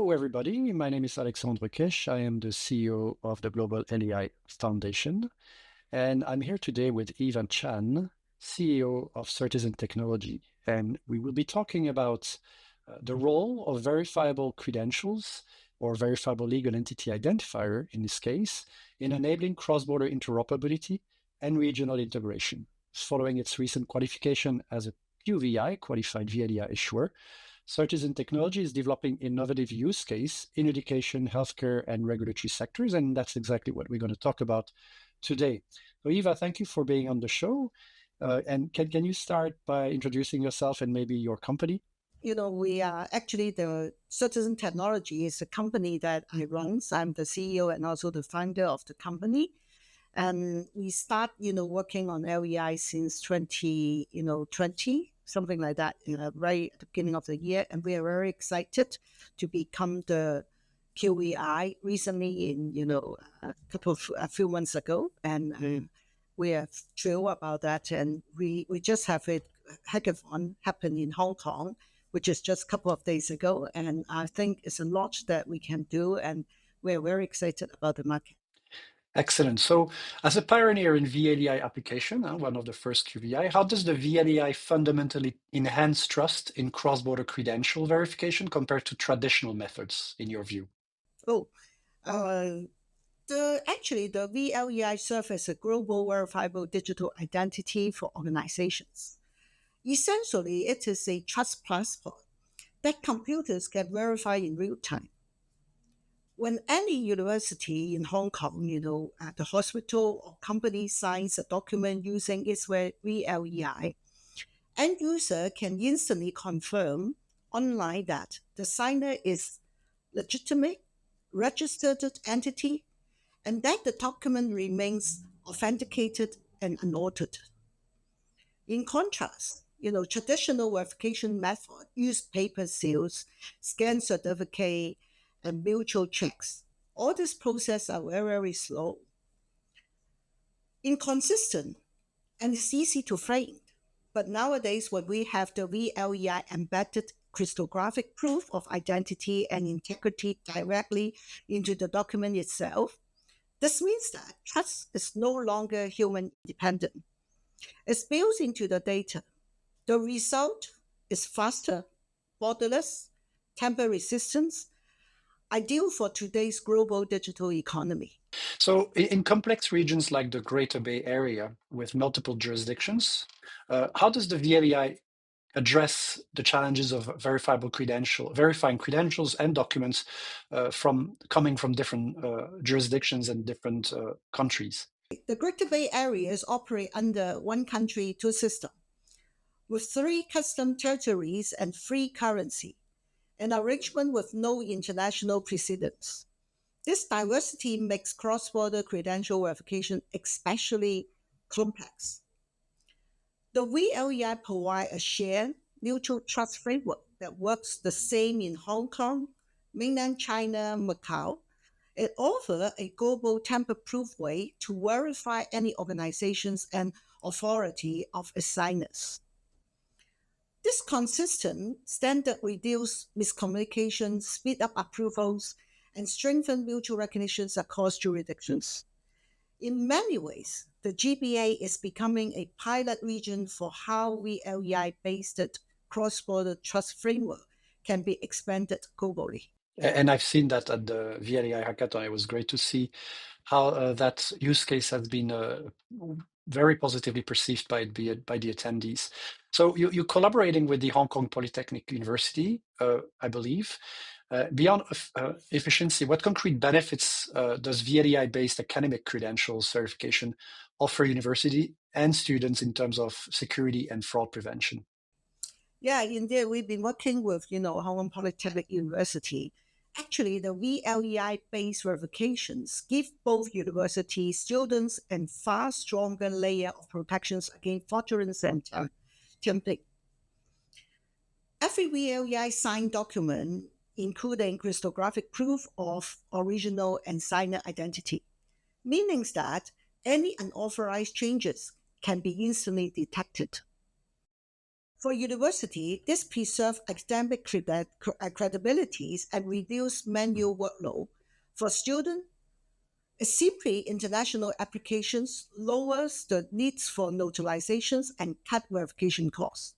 Hello, everybody. My name is Alexandre Kech. I am the CEO of the Global LEI Foundation, and I'm here today with Eva Chan, CEO of Certizen Technology. And we will be talking about the role of verifiable credentials or verifiable legal entity identifier, in this case, in enabling cross-border interoperability and regional integration, following its recent qualification as a QVI, Qualified vLEI Issuer. Certizen Technology is developing innovative use case in education, healthcare, and regulatory sectors, and that's exactly what we're going to talk about today. So Eva, thank you for being on the show. And can you start by introducing yourself and maybe your company? We are actually the Certizen Technology is a company that I run. So I'm the CEO and also the founder of the company. And we start, working on LEI since 2020, something like that, right at the beginning of the year. And we are very excited to become the QVI recently a few months ago. And we are thrilled about that. And we just have a hackathon happen in Hong Kong, which is just a couple of days ago. And I think it's a lot that we can do. And we're very excited about the market. Excellent. So as a pioneer in vLEI application, one of the first QVI, how does the vLEI fundamentally enhance trust in cross-border credential verification compared to traditional methods, in your view? Oh, the vLEI serves as a global verifiable digital identity for organizations. Essentially, it is a trust passport that computers can verify in real time. When any university in Hong Kong, at the hospital or company signs a document using its vLEI, end user can instantly confirm online that the signer is legitimate, registered entity, and that the document remains authenticated and unaltered. In contrast, traditional verification method use paper seals, scan certificate, and mutual checks. All these processes are very, very slow, inconsistent, and it's easy to frame. But nowadays, when we have the vLEI embedded cryptographic proof of identity and integrity directly into the document itself, this means that trust is no longer human independent. It's built into the data. The result is faster, borderless, tamper resistant, ideal for today's global digital economy. So in complex regions like the Greater Bay Area with multiple jurisdictions, how does the vLEI address the challenges of verifying credentials and documents coming from different jurisdictions and different countries? The Greater Bay Areas operate under one country, two systems, with 3 custom territories and 3 currency, an arrangement with no international precedents. This diversity makes cross-border credential verification especially complex. The vLEI provides a shared, neutral trust framework that works the same in Hong Kong, mainland China, Macau. It offers a global tamper-proof way to verify any organizations and authority of assigners. This consistent standard reduces miscommunication, speed up approvals, and strengthen mutual recognitions across jurisdictions. In many ways, the GBA is becoming a pilot region for how vLEI-based cross-border trust framework can be expanded globally. And I've seen that at the vLEI hackathon. It was great to see how that use case has been very positively perceived by the attendees. So you're collaborating with the Hong Kong Polytechnic University, I believe. Beyond efficiency, what concrete benefits does vLEI-based academic credentials certification offer university and students in terms of security and fraud prevention? Yeah, indeed, we've been working with, Hong Kong Polytechnic University. Actually, the vLEI-based verifications give both university students a far stronger layer of protections against fraudulence and tampering. Every vLEI-signed document, including cryptographic proof of original and signer identity, meaning that any unauthorized changes can be instantly detected. For university, this preserves academic credibilities and reduce manual workload. For students, simply international applications lowers the needs for notarizations and cut verification costs.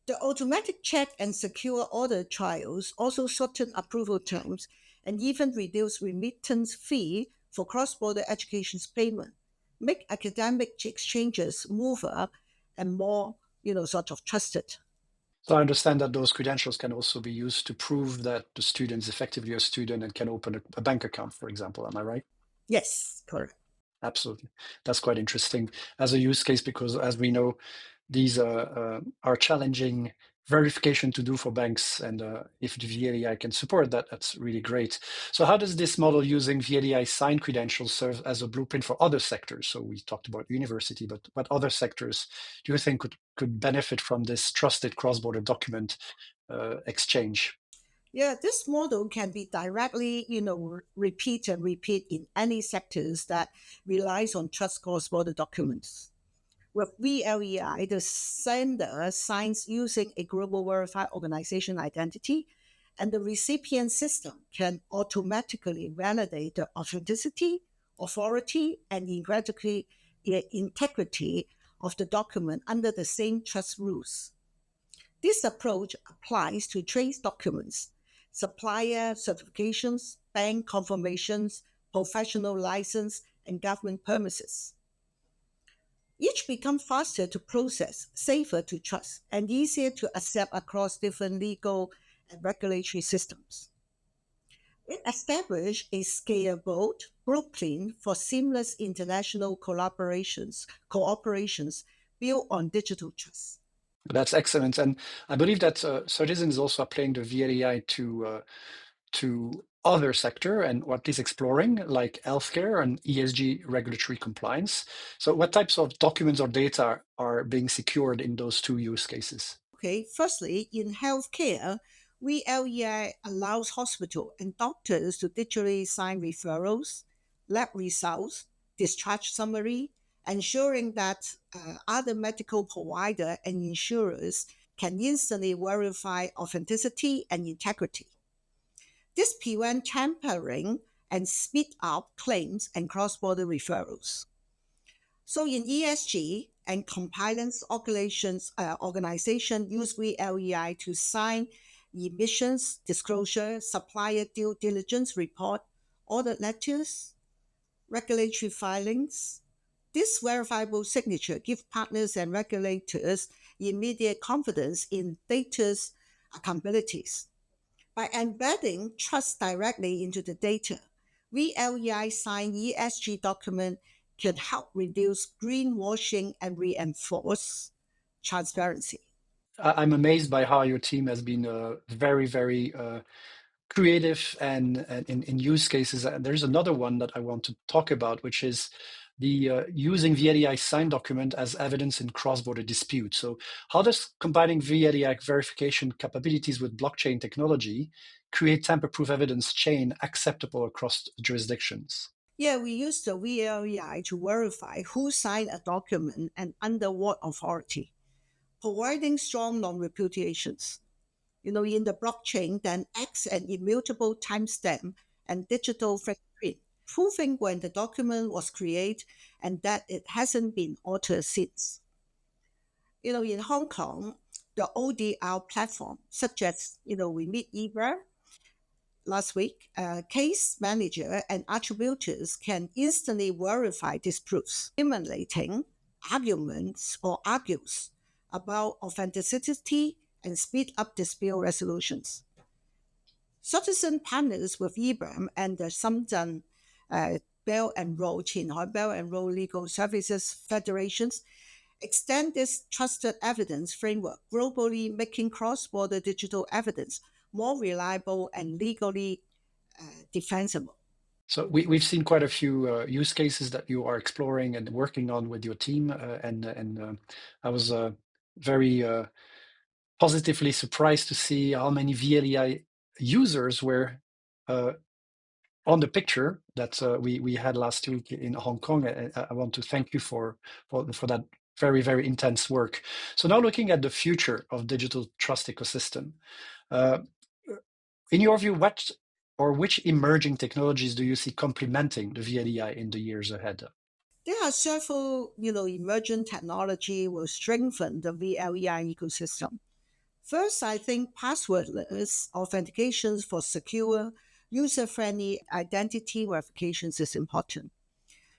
The automatic check and secure order trials also shorten approval terms and even reduce remittance fee for cross-border education payment, make academic exchanges smoother and more, sort of trusted. So I understand that those credentials can also be used to prove that the student is effectively a student and can open a bank account, for example. Am I right? Yes, correct. Absolutely. That's quite interesting as a use case because, as we know, these are challenging verification to do for banks. And if the vLEI can support that, that's really great. So how does this model using vLEI-signed credentials serve as a blueprint for other sectors? So we talked about university, but what other sectors do you think could benefit from this trusted cross-border document exchange? Yeah, this model can be directly, repeat and repeat in any sectors that relies on trust cross-border documents. With vLEI, the sender signs using a global verified organization identity, and the recipient system can automatically validate the authenticity, authority, and integrity of the document under the same trust rules. This approach applies to trace documents, supplier certifications, bank confirmations, professional license, and government permissions. Each become faster to process, safer to trust, and easier to accept across different legal and regulatory systems. It established a scalable blueprint for seamless international cooperations built on digital trust. That's excellent. And I believe that Certizen is also applying the vLEI to other sector and what is exploring, like healthcare and ESG regulatory compliance. So what types of documents or data are being secured in those two use cases? Okay, firstly, in healthcare, vLEI allows hospital and doctors to digitally sign referrals, lab results, discharge summary, ensuring that other medical provider and insurers can instantly verify authenticity and integrity. This prevents tampering and speed up claims and cross-border referrals. So in ESG and compliance organization use vLEI to sign emissions disclosure, supplier due diligence report, audit letters, regulatory filings. This verifiable signature gives partners and regulators immediate confidence in data's accountabilities. By embedding trust directly into the data, vLEI signed ESG document can help reduce greenwashing and reinforce transparency. I'm amazed by how your team has been very creative and in use cases. There's another one that I want to talk about, which is the using vLEI signed document as evidence in cross-border disputes. So how does combining vLEI verification capabilities with blockchain technology create tamper-proof evidence chain acceptable across jurisdictions? Yeah, we use the vLEI to verify who signed a document and under what authority, providing strong non-reputations. In the blockchain, then acts an immutable timestamp and digital fingerprint, proving when the document was created and that it hasn't been altered since. In Hong Kong, the ODR platform, such as, we meet Eva last week, case manager and attributors can instantly verify these proofs, eliminating arguments or argues about authenticity and speed up dispute resolutions. Certizen partners with IBRAM and the Shenzhen Bell and Roll, Qinghai Bell and Roll Legal Services Federations extend this trusted evidence framework globally, making cross-border digital evidence more reliable and legally defensible. So we've seen quite a few use cases that you are exploring and working on with your team, and I was very positively surprised to see how many vLEI users were uh, on the picture that we had last week in Hong Kong. I want to thank you for that very, very intense work. So now looking at the future of digital trust ecosystem, uh, in your view, what or which emerging technologies do you see complementing the vLEI in the years ahead? There are several, emerging technology will strengthen the vLEI ecosystem. First, I think passwordless authentications for secure, user-friendly identity verifications is important.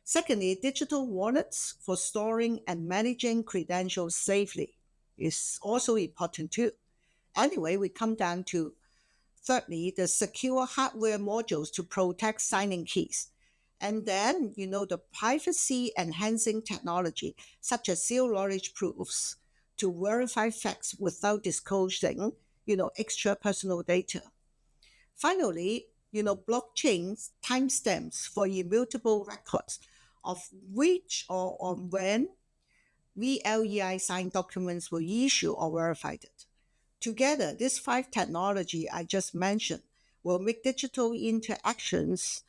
Secondly, digital wallets for storing and managing credentials safely is also important too. Anyway, we come down to thirdly, the secure hardware modules to protect signing keys. And then, the privacy enhancing technology, such as zero knowledge proofs to verify facts without disclosing, extra personal data. Finally, blockchains timestamps for immutable records of which or on when vLEI-signed documents were issued or verified. Together, these five technology I just mentioned will make digital interactions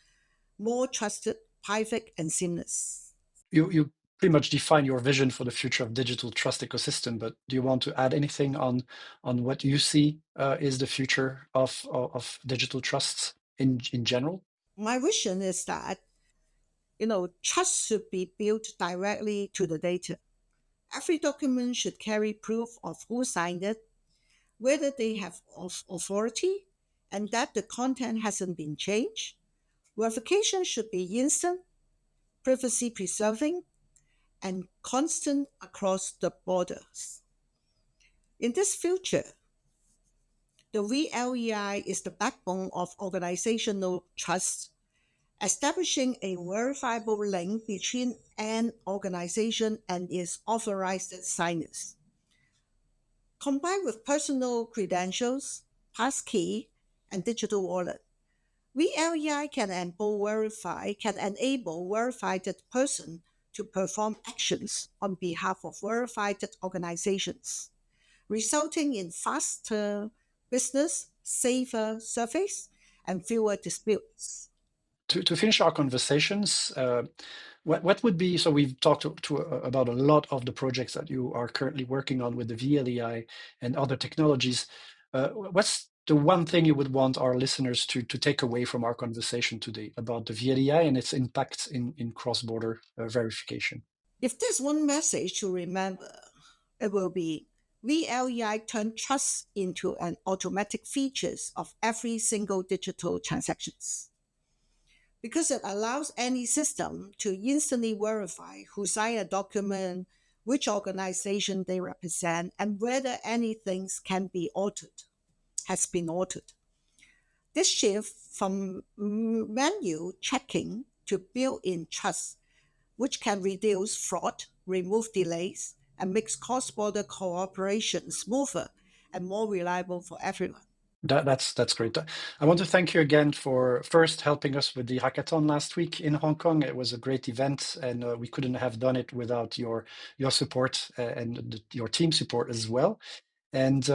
more trusted, private, and seamless. You pretty much define your vision for the future of digital trust ecosystem, but do you want to add anything on what you see is the future of digital trusts in general? My vision is that, trust should be built directly to the data. Every document should carry proof of who signed it, whether they have authority, and that the content hasn't been changed. Verification should be instant, privacy preserving, and constant across the borders. In this future, the vLEI is the backbone of organizational trust, establishing a verifiable link between an organization and its authorized signers. Combined with personal credentials, passkey, and digital wallet, vLEI can enable verified person to perform actions on behalf of verified organizations, resulting in faster business, safer service, and fewer disputes. To finish our conversations, what would be, so we've talked about a lot of the projects that you are currently working on with the vLEI and other technologies. What's the one thing you would want our listeners to take away from our conversation today about the vLEI and its impacts in cross-border verification? If there's one message to remember, it will be vLEI turn trust into an automatic features of every single digital transactions because it allows any system to instantly verify who signed a document, which organization they represent, and whether anything can be altered, has been altered. This shift from manual checking to built-in trust, which can reduce fraud, remove delays, and makes cross-border cooperation smoother and more reliable for everyone. That's great. I want to thank you again for first helping us with the hackathon last week in Hong Kong. It was a great event, and we couldn't have done it without your support and your team support as well. And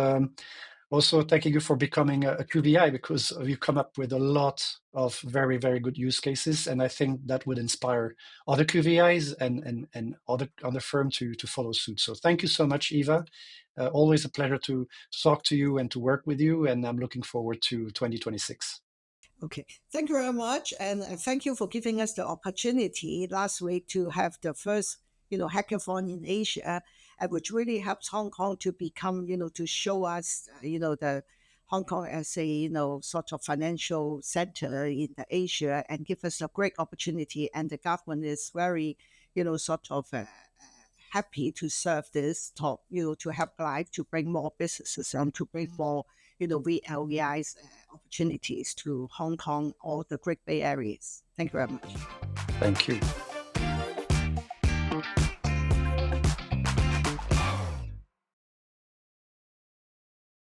also thanking you for becoming a QVI because you come up with a lot of very, very good use cases. And I think that would inspire other QVIs and other firms to follow suit. So thank you so much, Eva. Always a pleasure to talk to you and to work with you. And I'm looking forward to 2026. Okay, thank you very much, and thank you for giving us the opportunity last week to have the first, hackathon in Asia, which really helps Hong Kong to become, to show us, the Hong Kong as a, sort of financial center in the Asia, and give us a great opportunity. And the government is very, sort of happy to serve this talk, to help GLEIF to bring more businesses and to bring more, vLEI's opportunities to Hong Kong or the Great Bay Areas. Thank you very much. Thank you.